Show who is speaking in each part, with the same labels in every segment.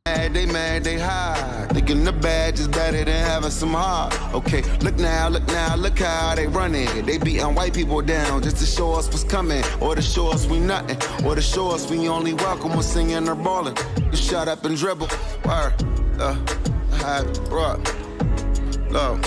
Speaker 1: mad, they hide. Thinking the badge is better than having some heart. Okay, look now, look how they running. They beating white people down just to show us what's coming, or to show us we nothing, or to show us we only welcome when singing or balling. You shut up and dribble. Look.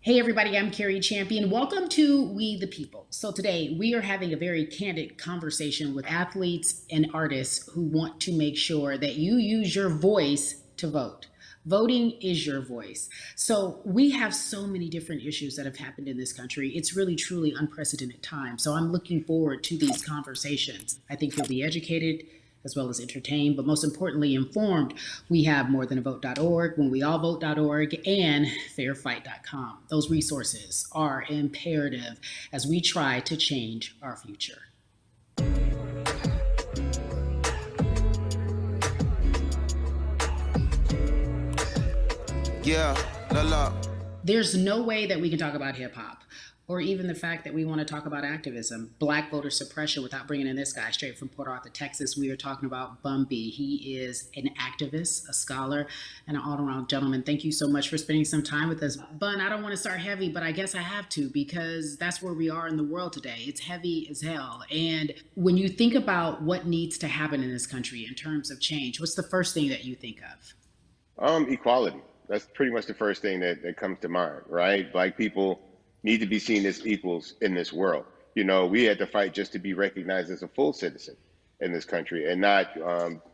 Speaker 2: Hey everybody, I'm Carrie Champion. Welcome to We the People. So today we are having a very candid conversation with athletes and artists who want to make sure that you use your voice to vote. Voting is your voice. So we have so many different issues that have happened in this country. It's really, truly unprecedented time. So I'm looking forward to these conversations. I think you'll be educated as well as entertained, but most importantly informed. We have morethanavote.org, whenweallvote.org, and fairfight.com. Those resources are imperative as we try to change our future.
Speaker 1: Yeah, la.
Speaker 2: There's no way that we can talk about hip hop, or even the fact that we want to talk about activism, black voter suppression, without bringing in this guy straight from Port Arthur, Texas. We are talking about Bun B. He is an activist, a scholar, and an all-around gentleman. Thank you so much for spending some time with us. Bun, I don't want to start heavy, but I guess I have to, because that's where we are in the world today. It's heavy as hell. And when you think about what needs to happen in this country in terms of change, what's the first thing that you think of?
Speaker 3: Equality. That's pretty much the first thing that comes to mind, right? Black people need to be seen as equals in this world. You know, we had to fight just to be recognized as a full citizen in this country and not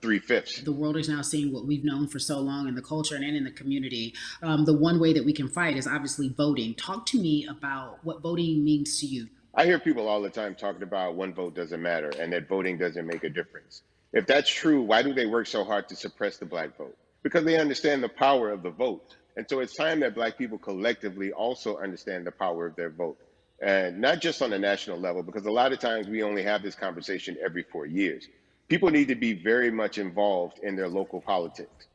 Speaker 3: 3/5.
Speaker 2: The world is now seeing what we've known for so long in the culture and in the community. The one way that we can fight is obviously voting. Talk to me about what voting means to you.
Speaker 3: I hear people all the time talking about one vote doesn't matter and that voting doesn't make a difference. If that's true, why do they work so hard to suppress the black vote? Because they understand the power of the vote. And so it's time that black people collectively also understand the power of their vote. And not just on a national level, because a lot of times we only have this conversation every 4 years. People need to be very much involved in their local politics.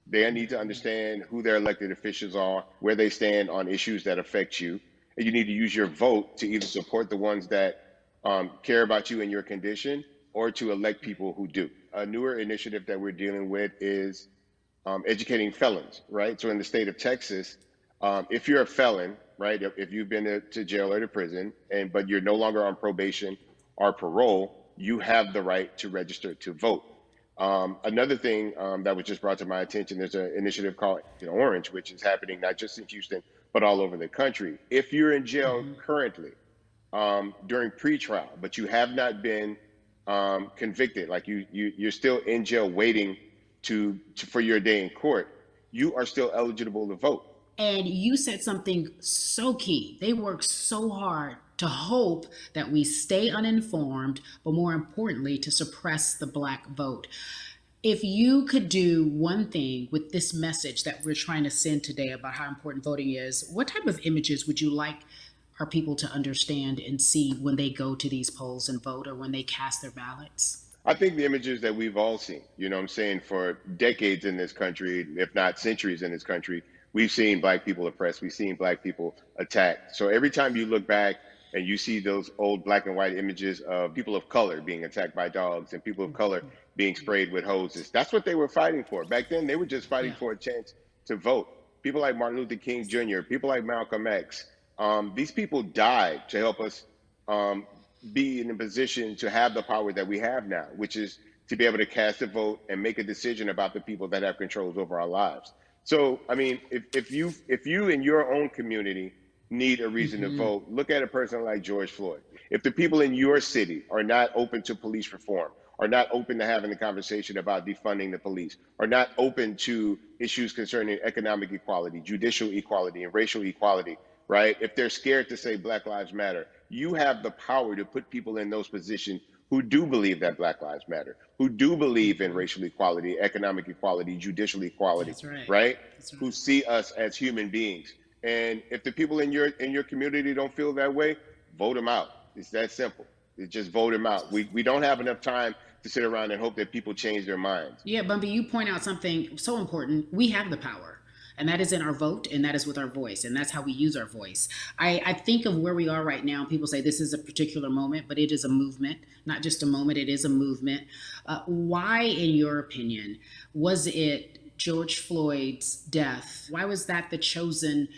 Speaker 3: They need to understand who their elected officials are, where they stand on issues that affect you. And you need to use your vote to either support the ones that care about you and your condition, or to elect people who do. A newer initiative that we're dealing with is educating felons, right? So in the state of Texas, if you're a felon, right, if you've been to jail or to prison, but you're no longer on probation or parole, you have the right to register to vote. Another thing that was just brought to my attention, there's an initiative called Orange, which is happening not just in Houston, but all over the country. If you're in jail currently during pretrial, but you have not been convicted, like you're still in jail waiting for your day in court, you are still eligible to vote.
Speaker 2: And you said something so key. They work so hard to hope that we stay uninformed, but more importantly, to suppress the black vote. If you could do one thing with this message that we're trying to send today about how important voting is, what type of images would you like our people to understand and see when they go to these polls and vote, or when they cast their ballots?
Speaker 3: I think the images that we've all seen, you know what I'm saying, for decades in this country, if not centuries in this country, we've seen black people oppressed, we've seen black people attacked. So every time you look back and you see those old black and white images of people of color being attacked by dogs and people of color being sprayed with hoses, that's what they were fighting for. Back then, they were just fighting for a chance to vote. People like Martin Luther King Jr., people like Malcolm X, these people died to help us be in a position to have the power that we have now, which is to be able to cast a vote and make a decision about the people that have controls over our lives. So, I mean, if you in your own community need a reason to vote, look at a person like George Floyd. If the people in your city are not open to police reform, are not open to having the conversation about defunding the police, are not open to issues concerning economic equality, judicial equality, and racial equality, right? If they're scared to say Black Lives Matter, you have the power to put people in those positions who do believe that Black Lives Matter, who do believe in racial equality, economic equality, judicial equality, right? Who see us as human beings. And if the people in your community don't feel that way, vote them out. It's that simple. It's just vote them out. We don't have enough time to sit around and hope that people change their minds.
Speaker 2: Yeah, Bumpy, you point out something so important. We have the power. And that is in our vote, and that is with our voice, and that's how we use our voice. I think of where we are right now. People say this is a particular moment, but it is a movement, not just a moment, it is a movement. Why, in your opinion, was it George Floyd's death? Why was that the chosen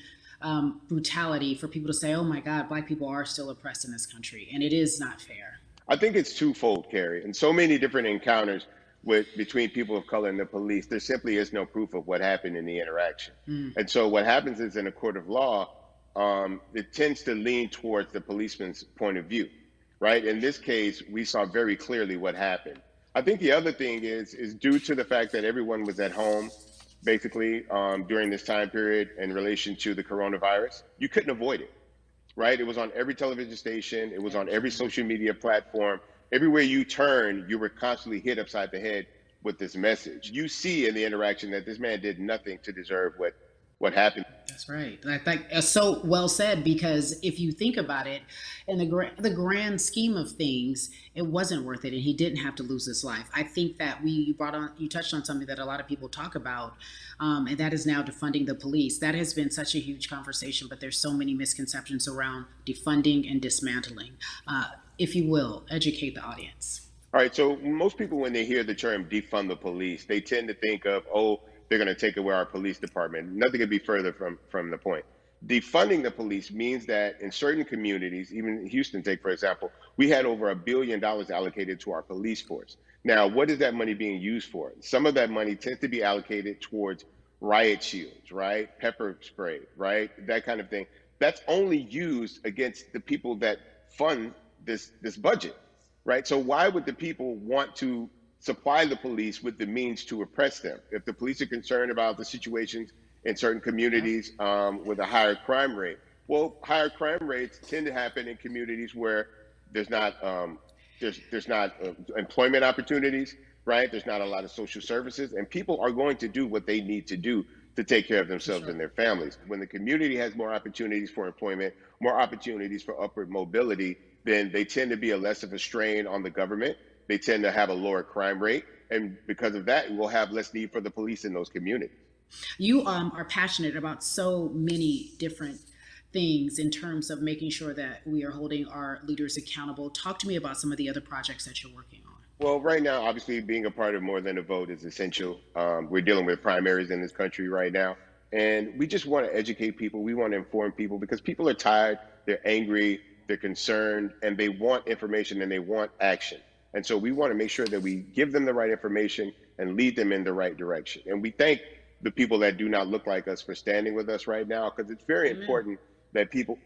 Speaker 2: brutality for people to say, oh my God, Black people are still oppressed in this country, and it is not fair?
Speaker 3: I think it's twofold, Carrie. In so many different encounters between people of color and the police, there simply is no proof of what happened in the interaction. And so what happens is in a court of law, it tends to lean towards the policeman's point of view, right? In this case, we saw very clearly what happened. I think the other thing is due to the fact that everyone was at home, basically, during this time period in relation to the coronavirus, you couldn't avoid it, right? It was on every television station. It was on every social media platform. Everywhere you turn, you were constantly hit upside the head with this message. You see in the interaction that this man did nothing to deserve what happened.
Speaker 2: That's right. I think so well said, because if you think about it, in the grand scheme of things, it wasn't worth it, and he didn't have to lose his life. I think that you touched on something that a lot of people talk about, and that is now defunding the police. That has been such a huge conversation, but there's so many misconceptions around defunding and dismantling. If you will, educate the audience.
Speaker 3: All right. So most people, when they hear the term defund the police, they tend to think of, oh, they're going to take away our police department. Nothing could be further from the point. Defunding the police means that in certain communities, even Houston, take for example, we had over $1 billion allocated to our police force. Now, what is that money being used for? Some of that money tends to be allocated towards riot shields, right? Pepper spray, right? That kind of thing. That's only used against the people that fund this budget, right? So why would the people want to supply the police with the means to oppress them? If the police are concerned about the situations in certain communities with a higher crime rate, well, higher crime rates tend to happen in communities where there's not employment opportunities, right? There's not a lot of social services, and people are going to do what they need to do to take care of themselves and their families. When the community has more opportunities for employment, more opportunities for upward mobility, then they tend to be less of a strain on the government. They tend to have a lower crime rate. And because of that, we'll have less need for the police in those communities.
Speaker 2: You are passionate about so many different things in terms of making sure that we are holding our leaders accountable. Talk to me about some of the other projects that you're working on.
Speaker 3: Well, right now, obviously, being a part of More Than a Vote is essential. We're dealing with primaries in this country right now. And we just want to educate people. We want to inform people because people are tired, they're angry, they're concerned, and they want information and they want action. And so we want to make sure that we give them the right information and lead them in the right direction. And we thank the people that do not look like us for standing with us right now, because it's very important that people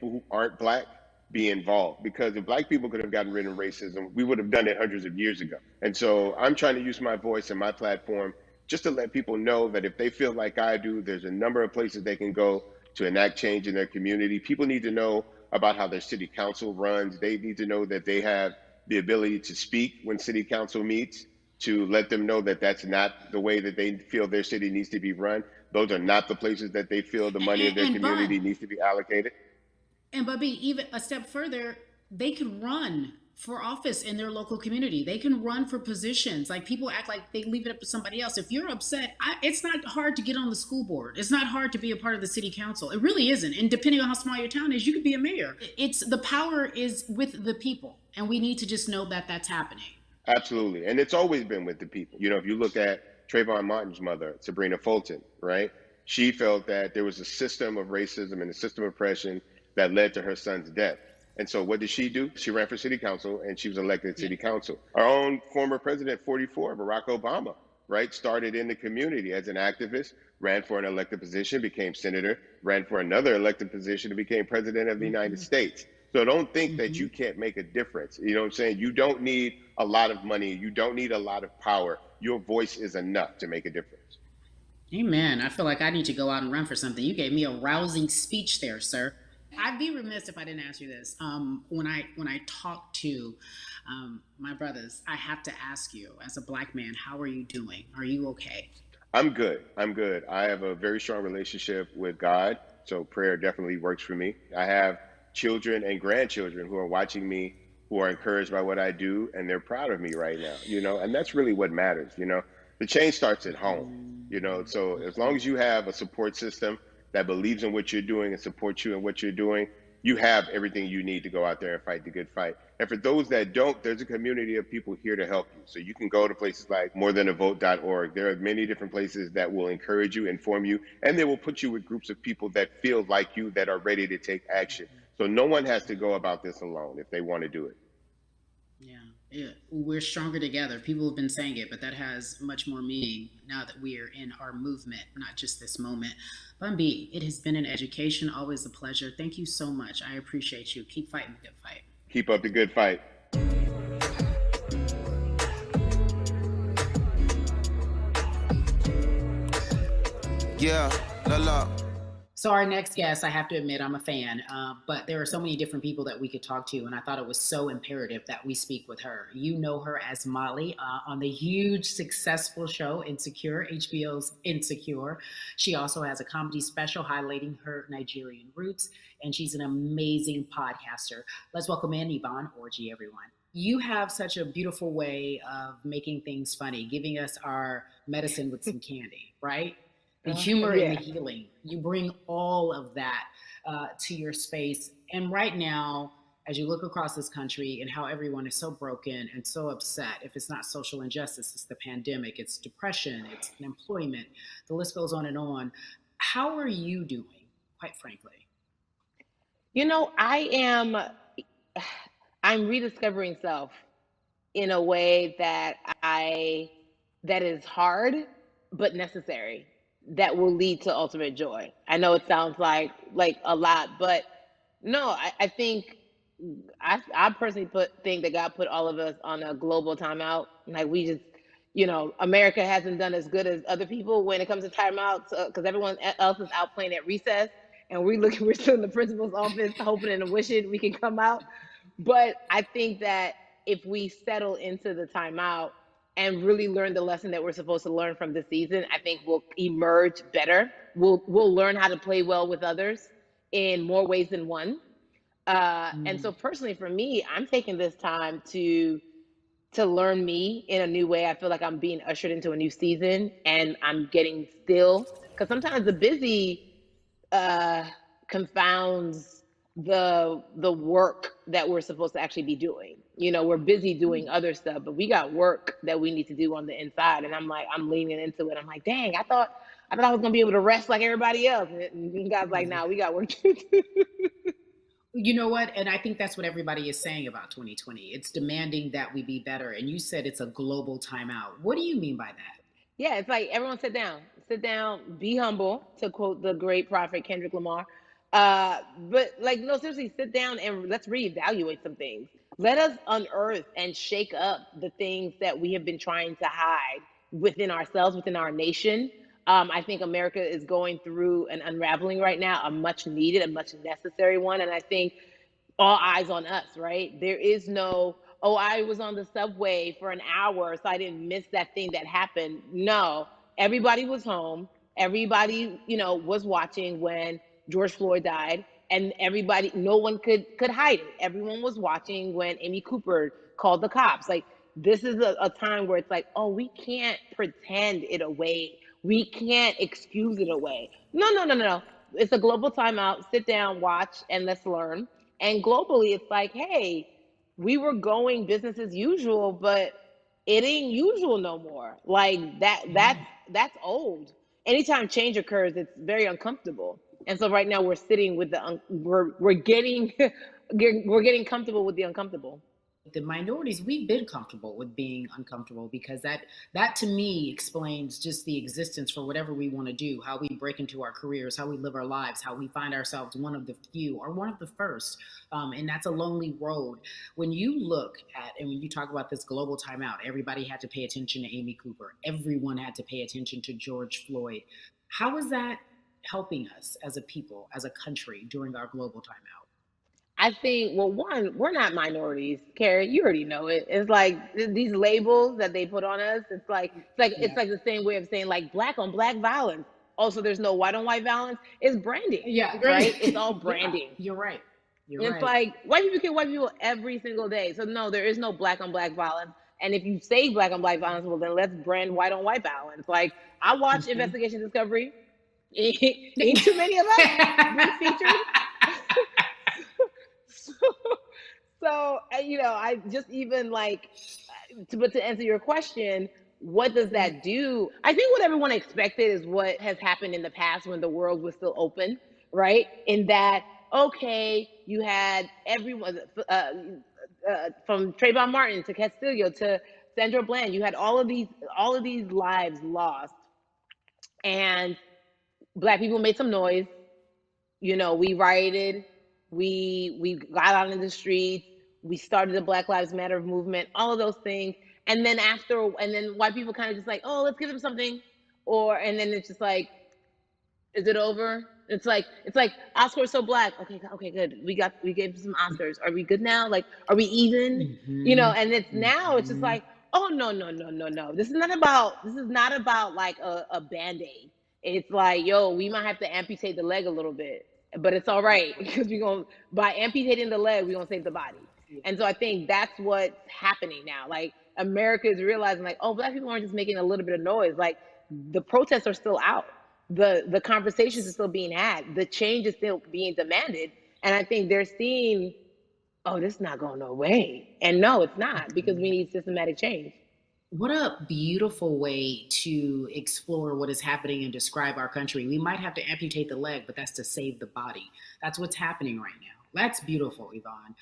Speaker 3: who aren't Black be involved. Because if Black people could have gotten rid of racism, we would have done it hundreds of years ago. And so I'm trying to use my voice and my platform just to let people know that if they feel like I do, there's a number of places they can go to enact change in their community. People need to know about how their city council runs. They need to know that they have the ability to speak when city council meets, to let them know that that's not the way that they feel their city needs to be run. Those are not the places that they feel the money of their community needs to be allocated.
Speaker 2: And Bubby, even a step further, they can run for office in their local community. They can run for positions. Like, people act like they leave it up to somebody else. If you're upset, it's not hard to get on the school board. It's not hard to be a part of the city council. It really isn't. And depending on how small your town is, you could be a mayor. The power is with the people. And we need to just know that that's happening.
Speaker 3: Absolutely. And it's always been with the people. You know, if you look at Trayvon Martin's mother, Sabrina Fulton, right? She felt that there was a system of racism and a system of oppression that led to her son's death. And so what did she do? She ran for city council and she was elected city council. Our own former president, 44, Barack Obama, right, started in the community as an activist, ran for an elected position, became senator, ran for another elected position and became president of the United States. So don't think that you can't make a difference. You know what I'm saying? You don't need a lot of money. You don't need a lot of power. Your voice is enough to make a difference.
Speaker 2: Amen. I feel like I need to go out and run for something. You gave me a rousing speech there, sir. I'd be remiss if I didn't ask you this. When I talk to my brothers, I have to ask you, as a Black man, how are you doing? Are you okay?
Speaker 3: I'm good. I have a very strong relationship with God, so prayer definitely works for me. I have children and grandchildren who are watching me, who are encouraged by what I do, and they're proud of me right now, you know, and that's really what matters, you know. The change starts at home, so as long as you have a support system that believes in what you're doing and supports you in what you're doing, you have everything you need to go out there and fight the good fight. And for those that don't, there's a community of people here to help you. So you can go to places like morethanavote.org. There are many different places that will encourage you, inform you, and they will put you with groups of people that feel like you, that are ready to take action. So no one has to go about this alone if they want to do it.
Speaker 2: Yeah, we're stronger together. People have been saying it, but that has much more meaning now that we are in our movement, not just this moment. Bumby, it has been an education, always a pleasure. Thank you so much. I appreciate you. Keep fighting the good fight.
Speaker 3: Keep up the good fight.
Speaker 1: Yeah, la.
Speaker 2: So our next guest, I have to admit, I'm a fan, but there are so many different people that we could talk to, and I thought it was so imperative that we speak with her. You know her as Molly on the huge, successful show Insecure, HBO's Insecure. She also has a comedy special highlighting her Nigerian roots, and she's an amazing podcaster. Let's welcome in Yvonne Orji, everyone. You have such a beautiful way of making things funny, giving us our medicine with some candy, right? The humor and the healing. You bring all of that to your space. And right now, as you look across this country and how everyone is so broken and so upset, if it's not social injustice, it's the pandemic, it's depression, it's unemployment, the list goes on and on. How are you doing, quite frankly?
Speaker 4: I'm rediscovering self in a way that is hard, but necessary, that will lead to ultimate joy. I know it sounds like a lot, but no, I think I personally think that God put all of us on a global timeout. Like we just, America hasn't done as good as other people when it comes to timeouts because everyone else is out playing at recess, and we're still in the principal's office hoping and wishing we can come out. But I think that if we settle into the timeout and really learn the lesson that we're supposed to learn from this season, I think we'll emerge better. We'll learn how to play well with others in more ways than one. And so personally for me, I'm taking this time to learn me in a new way. I feel like I'm being ushered into a new season, and I'm getting still, because sometimes the busy confounds the work that we're supposed to actually be doing. We're busy doing other stuff, but we got work that we need to do on the inside. And I'm leaning into it. I'm like, dang, I thought I was gonna be able to rest like everybody else. And God's like, nah, we got work to do.
Speaker 2: You know what? And I think that's what everybody is saying about 2020. It's demanding that we be better. And you said it's a global timeout. What do you mean by that?
Speaker 4: Yeah, it's like everyone sit down, be humble, to quote the great prophet Kendrick Lamar. But no, seriously, sit down and let's reevaluate some things. Let us unearth and shake up the things that we have been trying to hide within ourselves, within our nation. I think America is going through an unraveling right now, a much needed, a much necessary one. And I think all eyes on us, right? There is no, I was on the subway for an hour, so I didn't miss that thing that happened. No, everybody was home. Everybody, was watching when George Floyd died, and everybody, no one could hide it. Everyone was watching when Amy Cooper called the cops. Like, this is a time where it's like, we can't pretend it away. We can't excuse it away. No. It's a global timeout. Sit down, watch, and let's learn. And globally, it's like, hey, we were going business as usual, but it ain't usual no more. Like that's old. Anytime change occurs, it's very uncomfortable. And so right now we're sitting with we're getting comfortable with the uncomfortable.
Speaker 2: The minorities, we've been comfortable with being uncomfortable, because that to me explains just the existence for whatever we want to do, how we break into our careers, how we live our lives, how we find ourselves one of the few or one of the first. And that's a lonely road. When you look at, and when you talk about this global timeout, everybody had to pay attention to Amy Cooper. Everyone had to pay attention to George Floyd. How is that helping us as a people, as a country during our global timeout?
Speaker 4: I think, well, one, we're not minorities, Carrie. You already know it. It's like these labels that they put on us. It's like the same way of saying like black on black violence. Also, there's no white on white violence. It's branding.
Speaker 2: Yeah,
Speaker 4: right. It's all branding.
Speaker 2: Yeah, you're right.
Speaker 4: It's like white people kill white people every single day. So no, there is no black on black violence. And if you say black on black violence, well, then let's brand white on white violence. Like, I watch Investigation Discovery. Ain't too many of us being featured. So, you know, I just even like, but to answer your question, what does that do? I think what everyone expected is what has happened in the past when the world was still open, right? In that, okay, you had everyone from Trayvon Martin to Castillo to Sandra Bland, you had all of these lives lost, and black people made some noise. You know, we rioted, we got out in the streets, we started the Black Lives Matter movement, all of those things. And then white people kind of just like, oh, let's give them something. And then it's just like, is it over? It's like Oscar is so black. Okay, good. We gave some Oscars. Are we good now? Like, are we even? You know, and now it's just like, oh no. This is not about like a Band-Aid. It's like, yo, we might have to amputate the leg a little bit, but it's all right because by amputating the leg, we're gonna save the body. And so I think that's what's happening now. Like, America is realizing, like, oh, black people aren't just making a little bit of noise. Like, the protests are still out. The conversations are still being had. The change is still being demanded. And I think they're seeing, oh, this is not going away. And no, it's not, because we need systematic change.
Speaker 2: What a beautiful way to explore what is happening and describe our country. We might have to amputate the leg, but that's to save the body. That's what's happening right now. That's beautiful, Yvonne.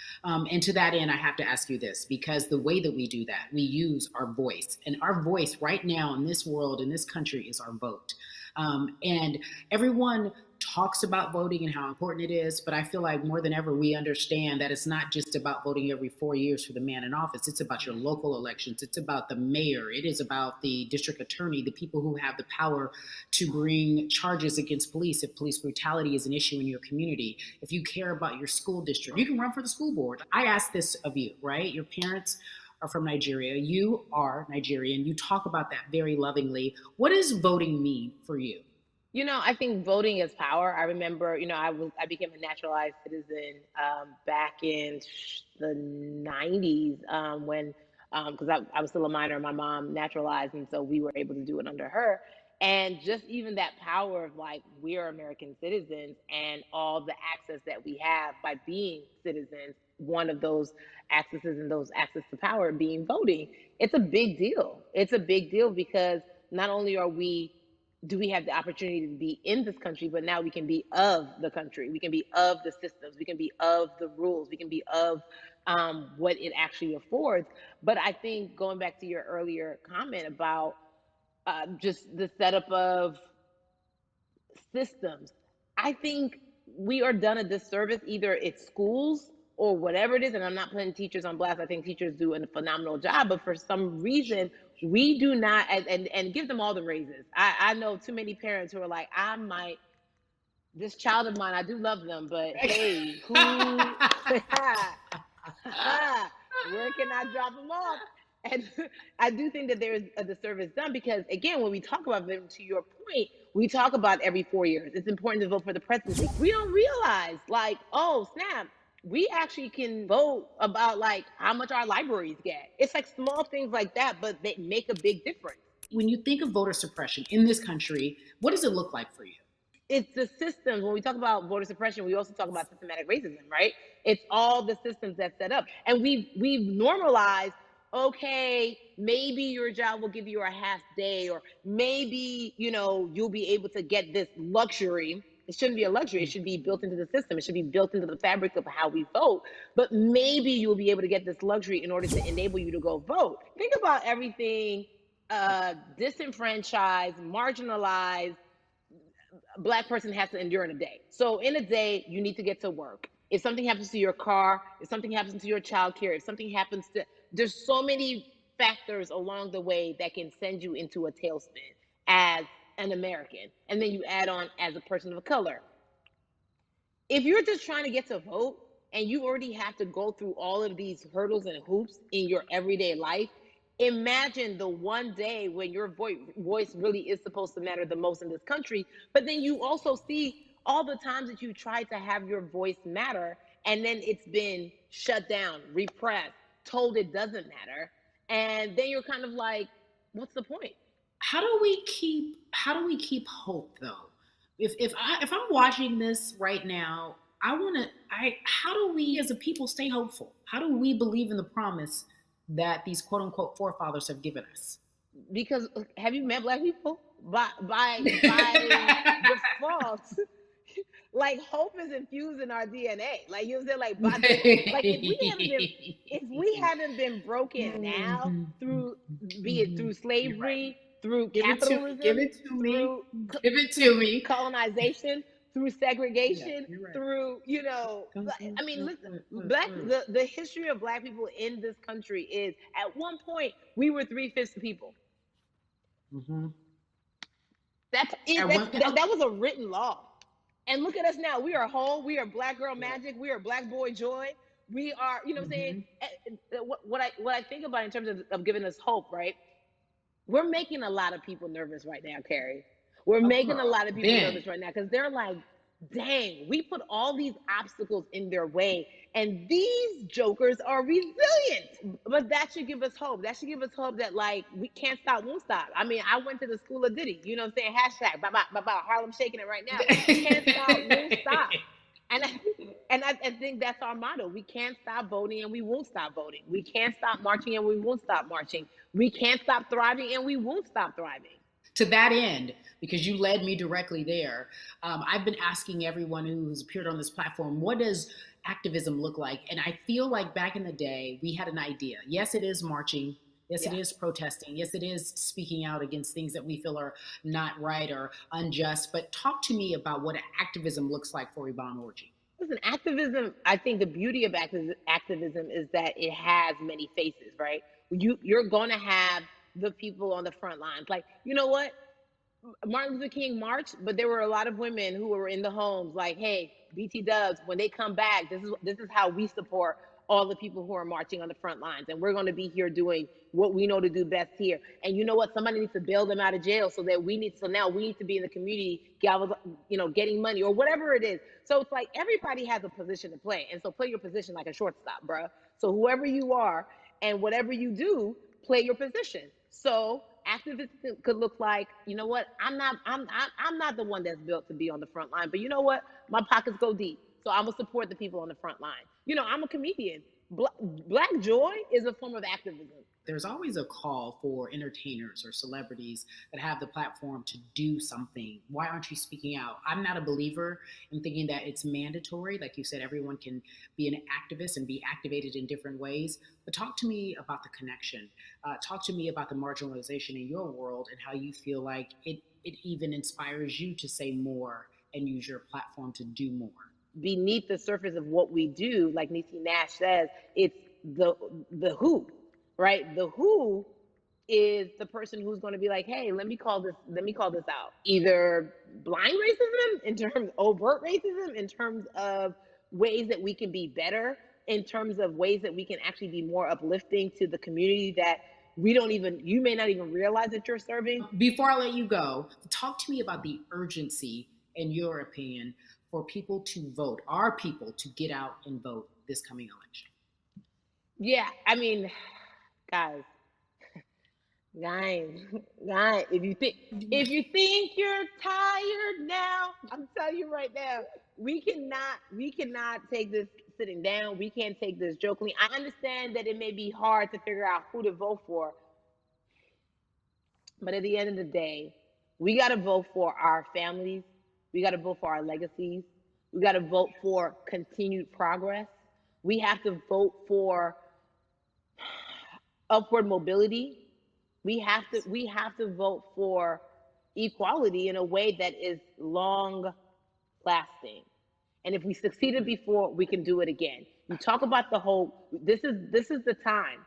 Speaker 2: And to that end, I have to ask you this, because the way that we do that, we use our voice. And our voice right now in this world, in this country, is our vote. And everyone talks about voting and how important it is, but I feel like more than ever we understand that it's not just about voting every 4 years for the man in office. It's about your local elections. It's about the mayor. It is about the district attorney, the people who have the power to bring charges against police if police brutality is an issue in your community. If you care about your school district, you can run for the school board. I ask this of you, right? Your parents are from Nigeria. You are Nigerian. You talk about that very lovingly. What does voting mean for you?
Speaker 4: You know, I think voting is power. I remember, you know, I became a naturalized citizen back in the 90s when, because I was still a minor, my mom naturalized, and so we were able to do it under her. And just even that power of, like, we're American citizens and all the access that we have by being citizens, one of those accesses and those access to power being voting, it's a big deal. It's a big deal because not only do we have the opportunity to be in this country, but now we can be of the country. We can be of the systems. We can be of the rules. We can be of what it actually affords. But I think going back to your earlier comment about just the setup of systems, I think we are done a disservice, either it's schools or whatever it is. And I'm not putting teachers on blast. I think teachers do a phenomenal job, but for some reason, we do not, and give them all the raises. I know too many parents who are like, this child of mine, I do love them, but hey, where can I drop them off? And I do think that there's a disservice done because, again, when we talk about them, to your point, we talk about every 4 years. It's important to vote for the presidency. We don't realize, like, oh, snap, we actually can vote about, like, how much our libraries get. It's like small things like that, but they make a big difference.
Speaker 2: When you think of voter suppression in this country, what does it look like for you?
Speaker 4: It's the systems. When we talk about voter suppression, we also talk about systematic racism, right? It's all the systems that set up. And we've normalized, okay, maybe your job will give you a half day, or maybe, you know, you'll be able to get this luxury. It shouldn't be a luxury. It should be built into the system. It should be built into the fabric of how we vote. But maybe you'll be able to get this luxury in order to enable you to go vote. Think about everything disenfranchised, marginalized Black person has to endure in a day. So in a day, you need to get to work. If something happens to your car, if something happens to your childcare, if something happens to, there's so many factors along the way that can send you into a tailspin as an American. And then you add on as a person of color. If you're just trying to get to vote and you already have to go through all of these hurdles and hoops in your everyday life, imagine the one day when your voice really is supposed to matter the most in this country. But then you also see all the times that you tried to have your voice matter, and then it's been shut down, repressed, told it doesn't matter. And then you're kind of like, what's the point?
Speaker 2: How do we keep hope though? If I'm watching this right now, how do we as a people stay hopeful? How do we believe in the promise that these quote unquote forefathers have given us?
Speaker 4: Because have you met black people? By default, like hope is infused in our DNA. Like you know what I'm saying? Like like if we haven't been broken now through, be it through slavery, through capitalism,
Speaker 2: give it to me.
Speaker 4: through
Speaker 2: Give it to me.
Speaker 4: colonization, through segregation,
Speaker 2: You're right.
Speaker 4: through I mean, listen, the history of black people in this country is at one point we were 3/5 people.
Speaker 2: Mm-hmm.
Speaker 4: That was a written law. And look at us now. We are whole. We are black girl magic. We are black boy joy. We are, you know what I'm saying? What I think about in terms of giving us hope, right? We're making a lot of people nervous right now, Carrie. We're making a lot of people nervous right now because they're like, dang, we put all these obstacles in their way and these jokers are resilient. But that should give us hope. That should give us hope that like we can't stop, won't stop. I mean, I went to the school of Diddy, you know what I'm saying? Hashtag, Harlem shaking it right now. We can't stop, won't stop. And I think that's our motto. We can't stop voting and we won't stop voting. We can't stop marching and we won't stop marching. We can't stop thriving and we won't stop thriving.
Speaker 2: To that end, because you led me directly there, I've been asking everyone who's appeared on this platform, what does activism look like? And I feel like back in the day, we had an idea. Yes, it is marching. Yes, it is protesting. Yes, it is speaking out against things that we feel are not right or unjust. But talk to me about what activism looks like for Yvonne Orji.
Speaker 4: Listen, activism, I think the beauty of activism is that it has many faces, right? You're going to have the people on the front lines. Like, you know what? Martin Luther King marched, but there were a lot of women who were in the homes like, hey, BT Dubs, when they come back, this is how we support all the people who are marching on the front lines. And we're going to be here doing what we know to do best here. And you know what? Somebody needs to bail them out of jail so now we need to be in the community, getting money or whatever it is. So it's like everybody has a position to play. And so play your position like a shortstop, bro. So whoever you are and whatever you do, play your position. So activism could look like, you know what? I'm not the one that's built to be on the front line, but you know what? My pockets go deep. So I'm gonna support the people on the front line. I'm a comedian. Black joy is a form of activism.
Speaker 2: There's always a call for entertainers or celebrities that have the platform to do something. Why aren't you speaking out? I'm not a believer in thinking that it's mandatory. Like you said, everyone can be an activist and be activated in different ways. But talk to me about the connection. Talk to me about the marginalization in your world and how you feel like it even inspires you to say more and use your platform to do more.
Speaker 4: Beneath the surface of what we do, like Niecy Nash says, it's the who, right? The who is the person who's going to be like, hey, let me call this out. Either blind racism in terms of overt racism, in terms of ways that we can be better, in terms of ways that we can actually be more uplifting to the community that you may not even realize that you're serving.
Speaker 2: Before I let you go, talk to me about the urgency, in your opinion, for people to vote, our people to get out and vote this coming election.
Speaker 4: Yeah, I mean, guys, if you think you're tired now, I'm telling you right now, we cannot take this sitting down. We can't take this jokingly. I understand that it may be hard to figure out who to vote for, but at the end of the day, we got to vote for our families. We got to vote for our legacies. We got to vote for continued progress. We have to vote for upward mobility. We have to vote for equality in a way that is long lasting. And if we succeeded before, we can do it again. You talk about the hope. This is the time.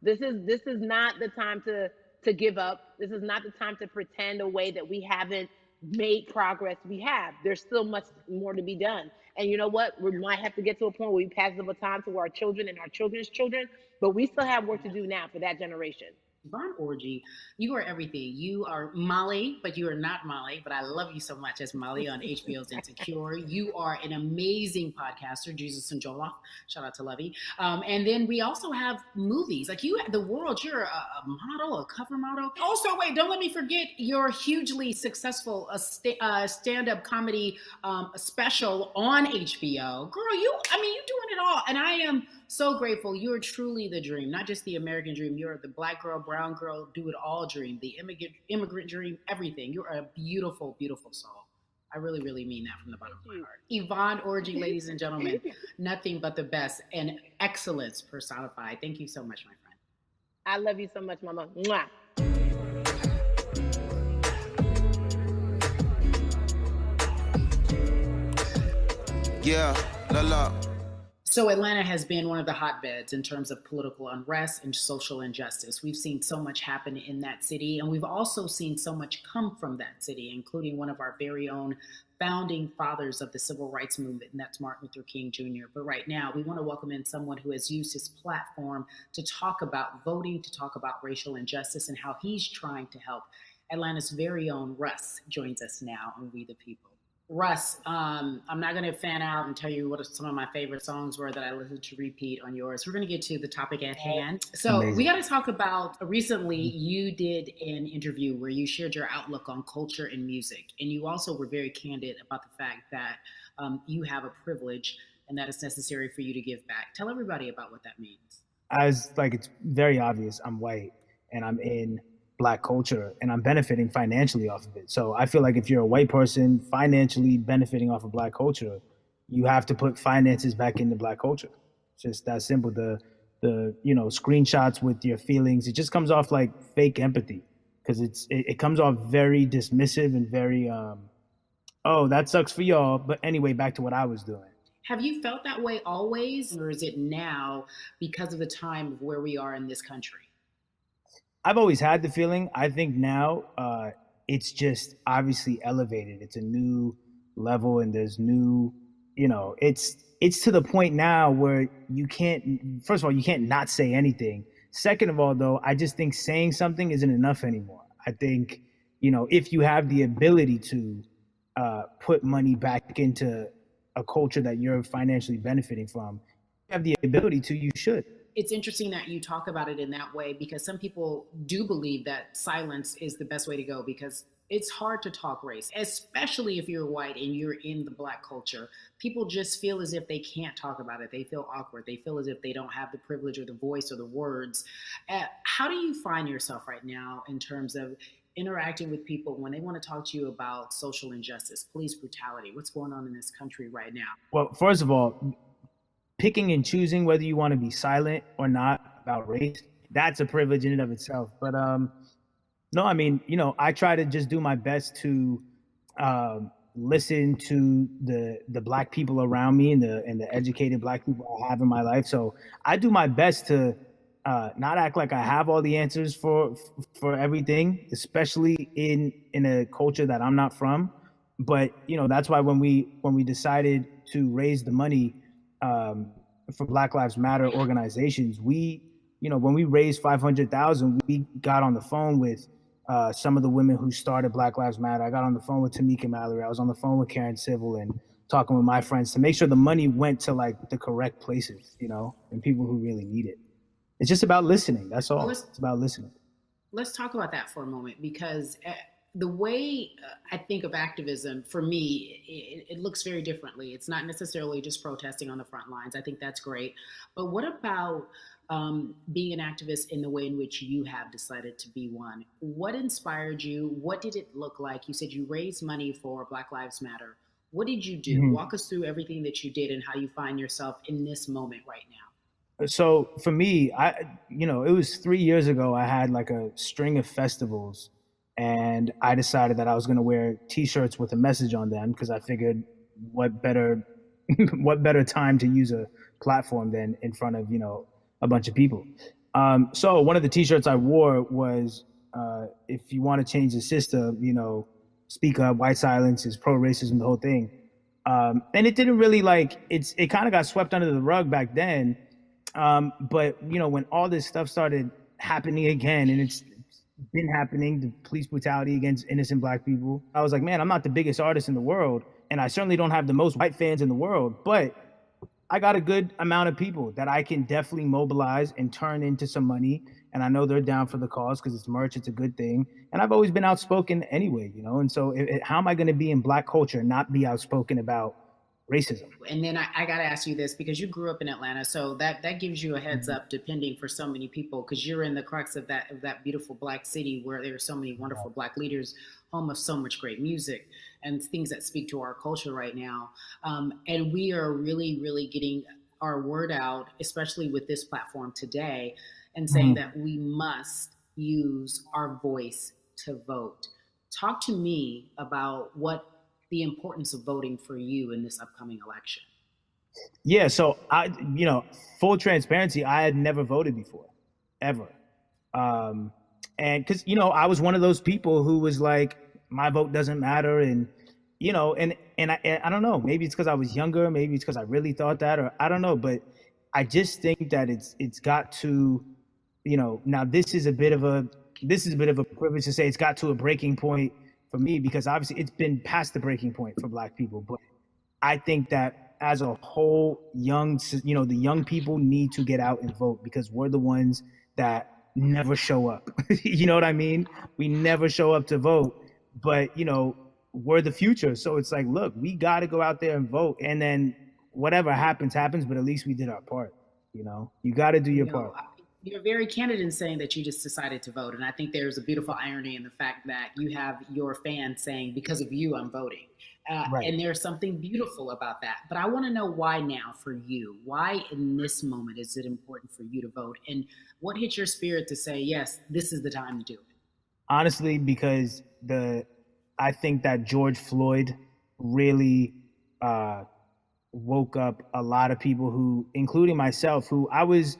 Speaker 4: This is not the time to give up. This is not the time to pretend a way that we haven't made progress. We have. There's still much more to be done. And you know what? We might have to get to a point where we pass the baton to our children and our children's children, but we still have work to do now for that generation.
Speaker 2: Von Orgy, you are everything. You are Molly, but you are not Molly. But I love you so much as Molly on HBO's Insecure. You are an amazing podcaster, Jesus and Joloff. Shout out to Lovey. And then we also have movies. Like you, the world. You're a model, a cover model. Also, wait, don't let me forget your hugely successful stand-up comedy special on HBO. Girl, you're doing it all, and I am so grateful. You're truly the dream, not just the American dream. You're the black girl, brown girl, do it all dream, the immigrant dream, everything. You're a beautiful, beautiful soul. I really, really mean that from the bottom of my heart. Yvonne Orji, ladies and gentlemen, nothing but the best and excellence personified. Thank you so much, my friend.
Speaker 4: I love you so much, Mama. Mwah.
Speaker 1: Yeah, la la.
Speaker 2: So Atlanta has been one of the hotbeds in terms of political unrest and social injustice. We've seen so much happen in that city, and we've also seen so much come from that city, including one of our very own founding fathers of the civil rights movement, and that's Martin Luther King Jr. But right now, we want to welcome in someone who has used his platform to talk about voting, to talk about racial injustice, and how he's trying to help. Atlanta's very own Russ joins us now on We the People. Russ, I'm not going to fan out and tell you what some of my favorite songs were that I listened to repeat on yours. We're going to get to the topic at hand. So Amazing. We got to talk about, recently you did an interview where you shared your outlook on culture and music. And you also were very candid about the fact that you have a privilege and that it's necessary for you to give back. Tell everybody about what that means.
Speaker 5: It's very obvious. I'm white and I'm in Black culture and I'm benefiting financially off of it. So I feel like if you're a white person financially benefiting off of Black culture, you have to put finances back into Black culture. It's just that simple. The screenshots with your feelings, it just comes off like fake empathy because it comes off very dismissive and very, oh, that sucks for y'all. But anyway, back to what I was doing.
Speaker 2: Have you felt that way always, or is it now because of the time of where we are in this country?
Speaker 5: I've always had the feeling. I think now it's just obviously elevated. It's a new level and there's new, it's to the point now where you can't, first of all, you can't not say anything. Second of all, though, I just think saying something isn't enough anymore. I think, if you have the ability to put money back into a culture that you're financially benefiting from, you have the ability to, you should.
Speaker 2: It's interesting that you talk about it in that way because some people do believe that silence is the best way to go because it's hard to talk race, especially if you're white and you're in the Black culture. People just feel as if they can't talk about it. They feel awkward. They feel as if they don't have the privilege or the voice or the words. How do you find yourself right now in terms of interacting with people when they want to talk to you about social injustice, police brutality? What's going on in this country right now?
Speaker 5: Well, first of all, picking and choosing whether you want to be silent or not about race, that's a privilege in and of itself. But I try to just do my best to listen to the Black people around me and the educated Black people I have in my life. So I do my best to not act like I have all the answers for everything, especially in a culture that I'm not from. But that's why when we decided to raise the money for Black Lives Matter organizations, when we raised $500,000, we got on the phone with some of the women who started Black Lives Matter. I got on the phone with Tamika Mallory. I was on the phone with Karen Civil and talking with my friends to make sure the money went to like the correct places, and people who really need it. It's just about listening. That's all. It's about listening.
Speaker 2: Let's talk about that for a moment because the way I think of activism, for me, it looks very differently. It's not necessarily just protesting on the front lines. I think that's great. But what about being an activist in the way in which you have decided to be one? What inspired you? What did it look like? You said you raised money for Black Lives Matter. What did you do? Mm-hmm. Walk us through everything that you did and how you find yourself in this moment right now.
Speaker 5: So for me, it was 3 years ago, I had like a string of festivals. And I decided that I was going to wear T-shirts with a message on them because I figured what better time to use a platform than in front of, a bunch of people. So one of the T-shirts I wore was, if you want to change the system, speak up, white silence is pro-racism, the whole thing. And it didn't really it kind of got swept under the rug back then. But, when all this stuff started happening again, and it's been happening, the police brutality against innocent Black people. I was like, man, I'm not the biggest artist in the world, and I certainly don't have the most white fans in the world, but I got a good amount of people that I can definitely mobilize and turn into some money. And I know they're down for the cause because it's merch, it's a good thing. And I've always been outspoken anyway, you know? And so how am I going to be in Black culture and not be outspoken about racism?
Speaker 2: And then I got to ask you this, because you grew up in Atlanta, so that gives you a heads up, depending for so many people, because you're in the crux of that beautiful Black city where there are so many wonderful Black leaders, home of so much great music and things that speak to our culture right now. And we are really, really getting our word out, especially with this platform today, and saying that we must use our voice to vote. Talk to me about what the importance of voting for you in this upcoming election.
Speaker 5: Yeah, so full transparency, I had never voted before, ever. And because, I was one of those people who was like, my vote doesn't matter. And, I don't know, maybe it's because I was younger, maybe it's because I really thought that, or I don't know, but I just think that it's got to, now this is a bit of a privilege to say it's got to a breaking point for me, because obviously it's been past the breaking point for Black people. But I think that as a whole, the young people need to get out and vote, because we're the ones that never show up. You know what I mean? We never show up to vote, but we're the future. So it's like, look, we got to go out there and vote, and then whatever happens, but at least we did our part. You got to do your part.
Speaker 2: You're very candid in saying that you just decided to vote. And I think there's a beautiful irony in the fact that you have your fans saying, because of you, I'm voting. Right. And there's something beautiful about that. But I want to know why now for you. Why in this moment is it important for you to vote? And what hit your spirit to say, yes, this is the time to do it?
Speaker 5: Honestly, because I think that George Floyd really woke up a lot of people who, including myself, who I was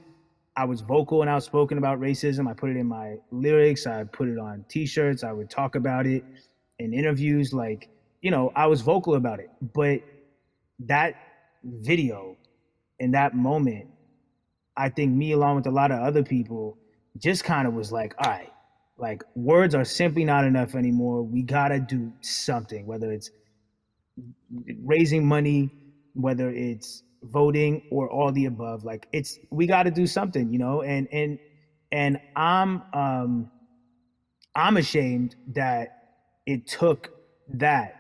Speaker 5: vocal and outspoken about racism. I put it in my lyrics. I put it on T-shirts. I would talk about it in interviews. I was vocal about it. But that video in that moment, I think me along with a lot of other people just kind of was like, all right, like words are simply not enough anymore. We got to do something, whether it's raising money, whether it's voting, or all the above. Like we got to do something, and I'm ashamed that it took that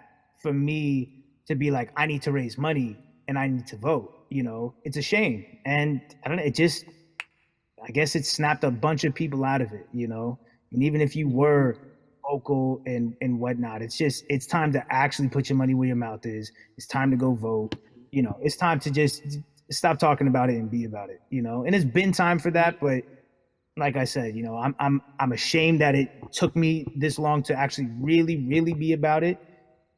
Speaker 5: for me to be like, I need to raise money and I need to vote. It's a shame. And I don't know, I guess it snapped a bunch of people out of it, and even if you were vocal and whatnot, it's time to actually put your money where your mouth is. It's time to go vote. It's time to just stop talking about it and be about it, and it's been time for that. But like I said, I'm ashamed that it took me this long to actually really, really be about it,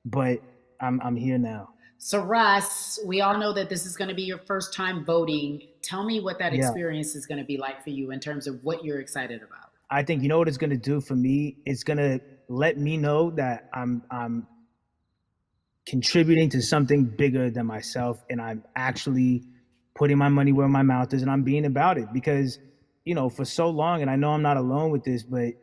Speaker 5: but I'm here now.
Speaker 2: So Russ, we all know that this is going to be your first time voting. Tell me what that experience is going to be like for you in terms of what you're excited about.
Speaker 5: I think, what it's going to do for me? It's going to let me know that I'm contributing to something bigger than myself, and I'm actually putting my money where my mouth is, and I'm being about it. Because for so long, and I know I'm not alone with this, but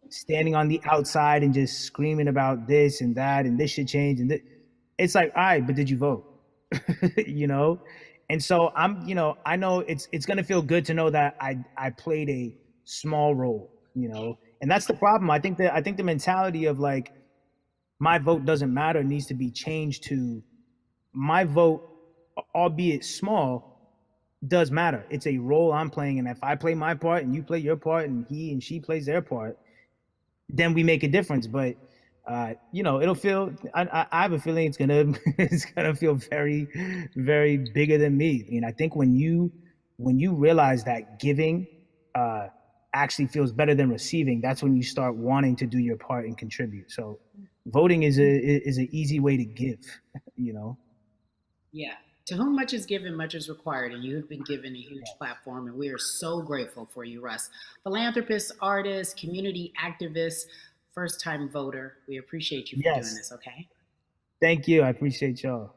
Speaker 5: standing on the outside and just screaming about this and that and this should change, and it's like, all right, but did you vote? And so I know it's gonna feel good to know that I played a small role, and that's the problem. I think the mentality of like, my vote doesn't matter needs to be changed to, my vote, albeit small, does matter. It's a role I'm playing, and if I play my part and you play your part and he and she plays their part, then we make a difference. But it'll feel, I have a feeling it's gonna feel very, very bigger than me. I think when you realize that giving actually feels better than receiving, that's when you start wanting to do your part and contribute. So voting is an easy way to give,
Speaker 2: Yeah. To whom much is given, much is required, and you have been given a huge platform, and we are so grateful for you, Russ. Philanthropist, artist, community activist, first-time voter. We appreciate you for doing this, okay?
Speaker 5: Thank you. I appreciate y'all.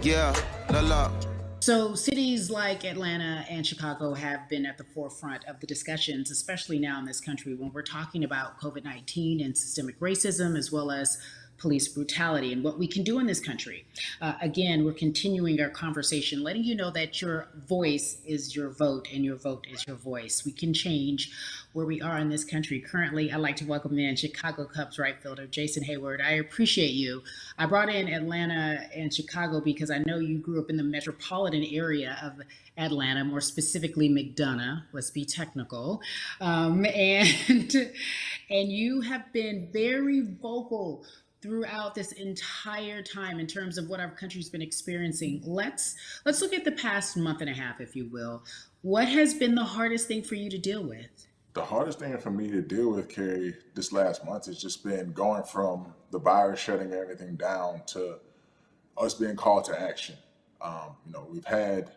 Speaker 1: Yeah, la la.
Speaker 2: So, cities like Atlanta and Chicago have been at the forefront of the discussions, especially now in this country when we're talking about COVID 19 and systemic racism, as well as police brutality and what we can do in this country. Again, we're continuing our conversation, letting you know that your voice is your vote and your vote is your voice. We can change where we are in this country. Currently, I'd like to welcome in Chicago Cubs right fielder Jason Hayward. I appreciate you. I brought in Atlanta and Chicago because I know you grew up in the metropolitan area of Atlanta, more specifically McDonough, let's be technical. And you have been very vocal throughout this entire time in terms of what our country's been experiencing. Let's look at the past month and a half, if you will. What has been the hardest thing for you to deal with?
Speaker 6: The hardest thing for me to deal with, Carrie, this last month has just been going from the virus shutting everything down to us being called to action. We've had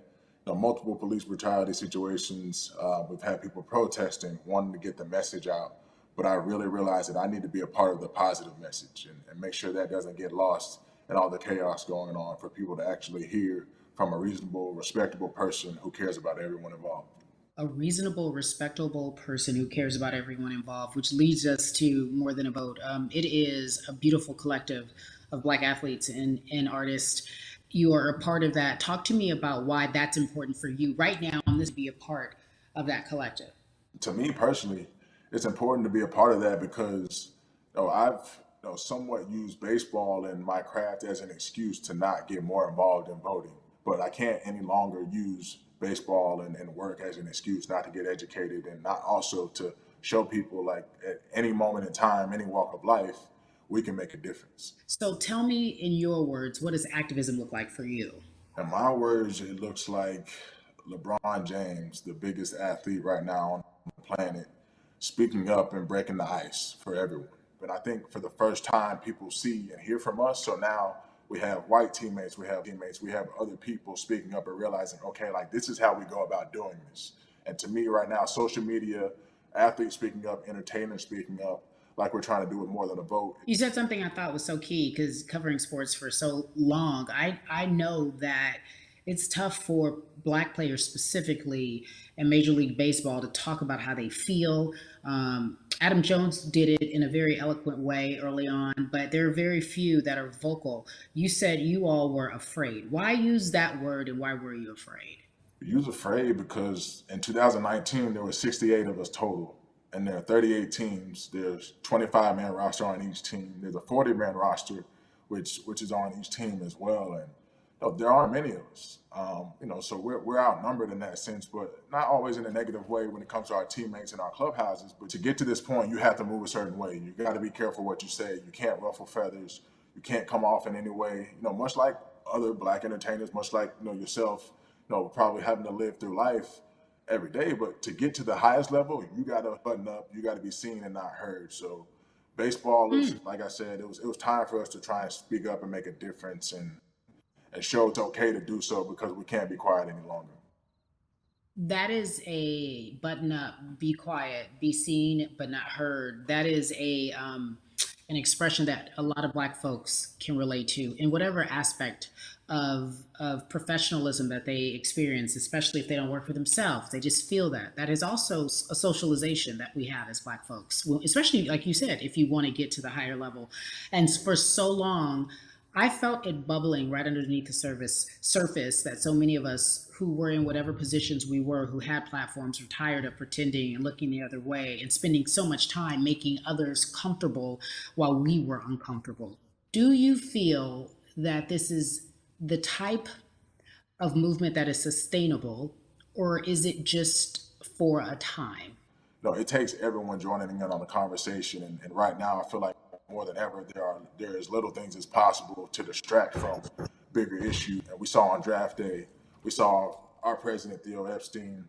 Speaker 6: multiple police brutality situations. We've had people protesting, wanting to get the message out. But I really realized that I need to be a part of the positive message and make sure that doesn't get lost in all the chaos going on, for people to actually hear from a reasonable, respectable person who cares about everyone involved.
Speaker 2: A reasonable, respectable person who cares about everyone involved, which leads us to More Than a Vote. It is a beautiful collective of Black athletes and artists. You are a part of that. Talk to me about why that's important for you right now on this, be a part of that collective.
Speaker 6: To me personally, it's important to be a part of that because I've somewhat used baseball and my craft as an excuse to not get more involved in voting. But I can't any longer use baseball and work as an excuse not to get educated, and not also to show people, like, at any moment in time, any walk of life, we can make a difference.
Speaker 2: So tell me in your words, what does activism look like for you?
Speaker 6: In my words, it looks like LeBron James, the biggest athlete right now on the planet, speaking up and breaking the ice for everyone. But I think for the first time, people see and hear from us. So now we have white teammates, we have other people speaking up and realizing, okay, like, this is how we go about doing this. And to me right now, social media, athletes speaking up, entertainers speaking up, like we're trying to do with More Than a Vote.
Speaker 2: You said something I thought was so key, because covering sports for so long, I know that it's tough for Black players specifically in Major League Baseball to talk about how they feel. Adam Jones did it in a very eloquent way early on, but there are very few that are vocal. You said you all were afraid. Why use that word, and why were you afraid?
Speaker 6: We was afraid because in 2019, there were 68 of us total. And there are 38 teams. There's 25-man roster on each team. There's a 40-man roster, which is on each team as well. And there aren't many of us. So we're outnumbered in that sense, but not always in a negative way when it comes to our teammates and our clubhouses. But to get to this point, you have to move a certain way. You got to be careful what you say. You can't ruffle feathers. You can't come off in any way. Much like other Black entertainers, much like yourself, probably having to live through life every day. But to get to the highest level, you got to button up. You got to be seen and not heard. So baseball, like I said, it was time for us to try and speak up and make a difference and show it's okay to do so, because we can't be quiet any longer.
Speaker 2: That is a button up, be quiet, be seen but not heard. That is an expression that a lot of Black folks can relate to in whatever aspect of professionalism that they experience, especially if they don't work for themselves. They just feel that. That is also a socialization that we have as Black folks, well, especially, like you said, if you want to get to the higher level. And for so long, I felt it bubbling right underneath the surface that so many of us who were in whatever positions we were, who had platforms, were tired of pretending and looking the other way and spending so much time making others comfortable while we were uncomfortable. Do you feel that this is the type of movement that is sustainable, or is it just for a time?
Speaker 6: No, it takes everyone joining in on the conversation. And right now, I feel like more than ever, there is little things as possible to distract from bigger issues. And we saw on draft day, we saw our president, Theo Epstein,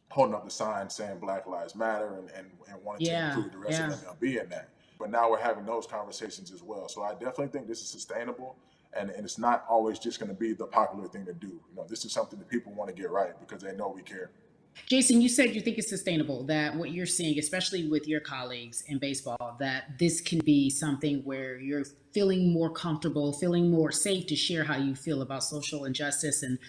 Speaker 6: holding up the sign saying Black Lives Matter and wanting to include the rest of MLB in that. But now we're having those conversations as well. So I definitely think this is sustainable, and it's not always just going to be the popular thing to do. This is something that people want to get right because they know we care.
Speaker 2: Jason, you said you think it's sustainable, that what you're seeing, especially with your colleagues in baseball, that this can be something where you're feeling more comfortable, feeling more safe to share how you feel about social injustice and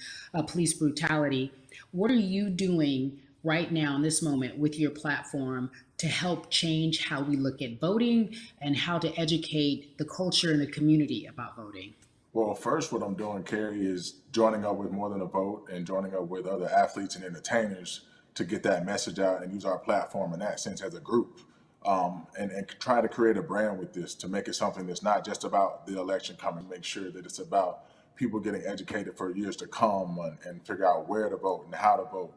Speaker 2: police brutality. What are you doing right now in this moment with your platform to help change how we look at voting and how to educate the culture and the community about voting?
Speaker 6: Well, first, what I'm doing, Carrie, is joining up with More Than a Vote and joining up with other athletes and entertainers to get that message out and use our platform in that sense as a group. And try to create a brand with this to make it something that's not just about the election coming, make sure that it's about people getting educated for years to come and figure out where to vote and how to vote.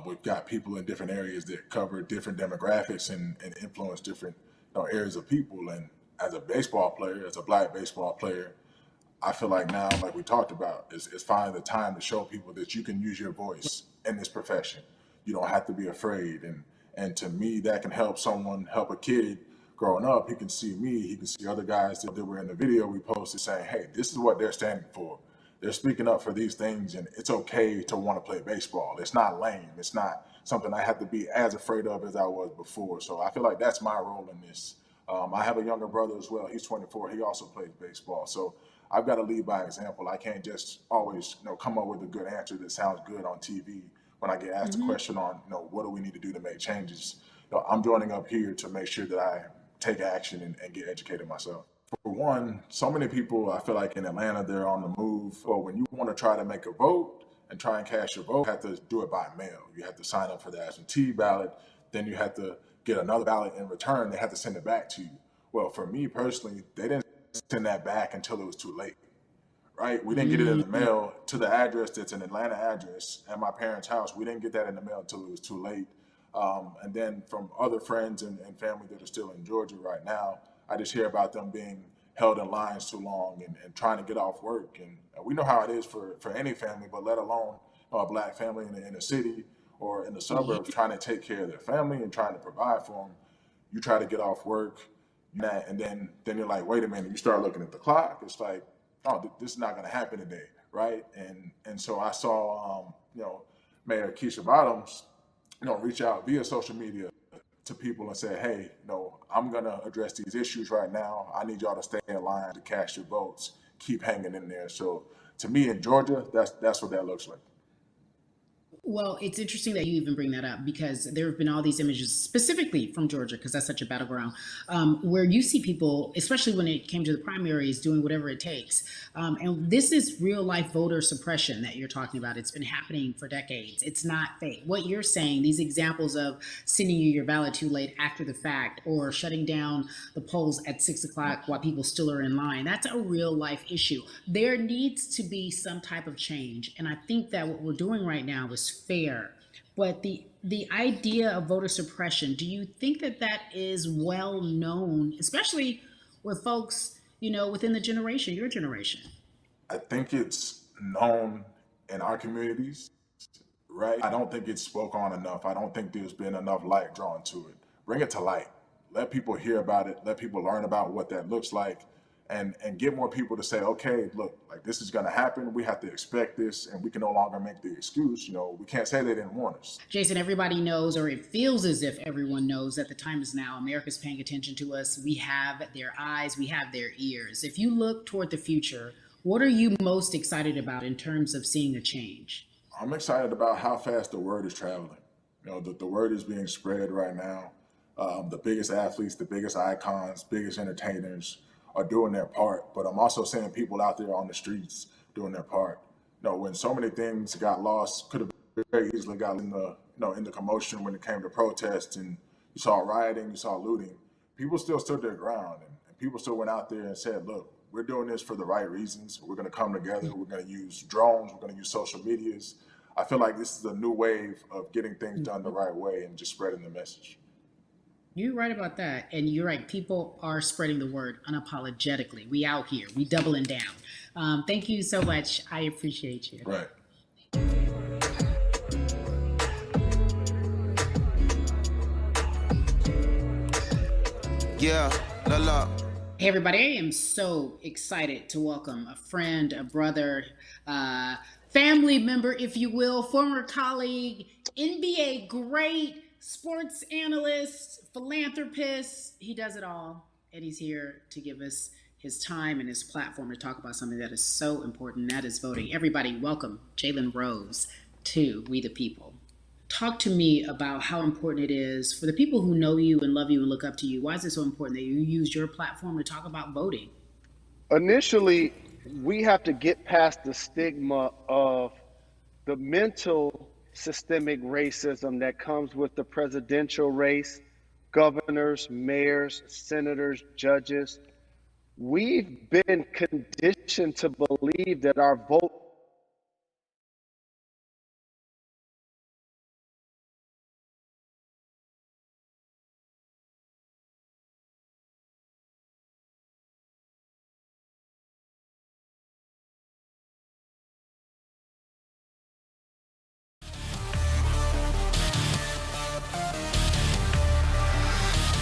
Speaker 6: We've got people in different areas that cover different demographics and influence different areas of people. And as a baseball player, as a Black baseball player, I feel like now, like we talked about, is finding the time to show people that you can use your voice in this profession. You don't have to be afraid. And to me, that can help a kid growing up. He can see me, he can see other guys that were in the video we posted saying, hey, this is what they're standing for. They're speaking up for these things, and it's okay to want to play baseball. It's not lame. It's not something I have to be as afraid of as I was before. So I feel like that's my role in this. I have a younger brother as well. He's 24. He also plays baseball. So I've got to lead by example. I can't just always, come up with a good answer that sounds good on TV when I get asked a question on, what do we need to do to make changes. I'm joining up here to make sure that I take action and get educated myself. For one, so many people, I feel like in Atlanta, they're on the move. Well, when you want to try to make a vote and try and cast your vote, you have to do it by mail. You have to sign up for the absentee ballot. Then you have to get another ballot in return. They have to send it back to you. Well, for me personally, they didn't send that back until it was too late, right? We didn't get it in the mail to the address that's an Atlanta address at my parents' house. We didn't get that in the mail until it was too late. And then from other friends and family that are still in Georgia right now, I just hear about them being held in lines too long and trying to get off work. And we know how it is for any family, but let alone a Black family in the inner city or in the suburbs trying to take care of their family and trying to provide for them. You try to get off work, and then you're like, wait a minute, you start looking at the clock. It's like, oh, this is not going to happen today, right? And so I saw, Mayor Keisha Bottoms, reach out via social media to people and say, hey, I'm going to address these issues right now. I need y'all to stay in line to cast your votes. Keep hanging in there. So to me in Georgia, that's what that looks like.
Speaker 2: Well, it's interesting that you even bring that up because there have been all these images specifically from Georgia, because that's such a battleground, where you see people, especially when it came to the primaries, doing whatever it takes. And this is real life voter suppression that you're talking about. It's been happening for decades. It's not fake. What you're saying, these examples of sending you your ballot too late after the fact or shutting down the polls at 6 o'clock while people still are in line, that's a real life issue. There needs to be some type of change. And I think that what we're doing right now is fair. But the idea of voter suppression, do you think that is well known, especially with folks, within the generation, your generation?
Speaker 6: I think it's known in our communities, right? I don't think it's spoke on enough. I don't think there's been enough light drawn to it. Bring it to light. Let people hear about it. Let people learn about what that looks like. And get more people to say, okay, look, like this is going to happen. We have to expect this, and we can no longer make the excuse. We can't say they didn't warn us.
Speaker 2: Jason, everybody knows, or it feels as if everyone knows, that the time is now. America's paying attention to us. We have their eyes. We have their ears. If you look toward the future, what are you most excited about in terms of seeing a change?
Speaker 6: I'm excited about how fast the word is traveling. The word is being spread right now. The biggest athletes, the biggest icons, biggest entertainers are doing their part, but I'm also seeing people out there on the streets doing their part. When so many things got lost, could have very easily got in the commotion when it came to protests, and you saw rioting, you saw looting. People still stood their ground, and people still went out there and said, look, we're doing this for the right reasons. We're going to come together. We're going to use drones. We're going to use social medias. I feel like this is a new wave of getting things done the right way and just spreading the message.
Speaker 2: You're right about that. And you're right. People are spreading the word unapologetically. We out here. We doubling down. Thank you so much. I appreciate you.
Speaker 6: Right.
Speaker 1: Yeah, la la.
Speaker 2: Hey, everybody. I am so excited to welcome a friend, a brother, family member, if you will, former colleague, NBA great, sports analyst, philanthropist. He does it all. And he's here to give us his time and his platform to talk about something that is so important, that is voting. Everybody, welcome Jalen Rose to We the People. Talk to me about how important it is for the people who know you and love you and look up to you. Why is it so important that you use your platform to talk about voting?
Speaker 7: Initially, we have to get past the stigma of the mental systemic racism that comes with the presidential race, governors, mayors, senators, judges. We've been conditioned to believe that our vote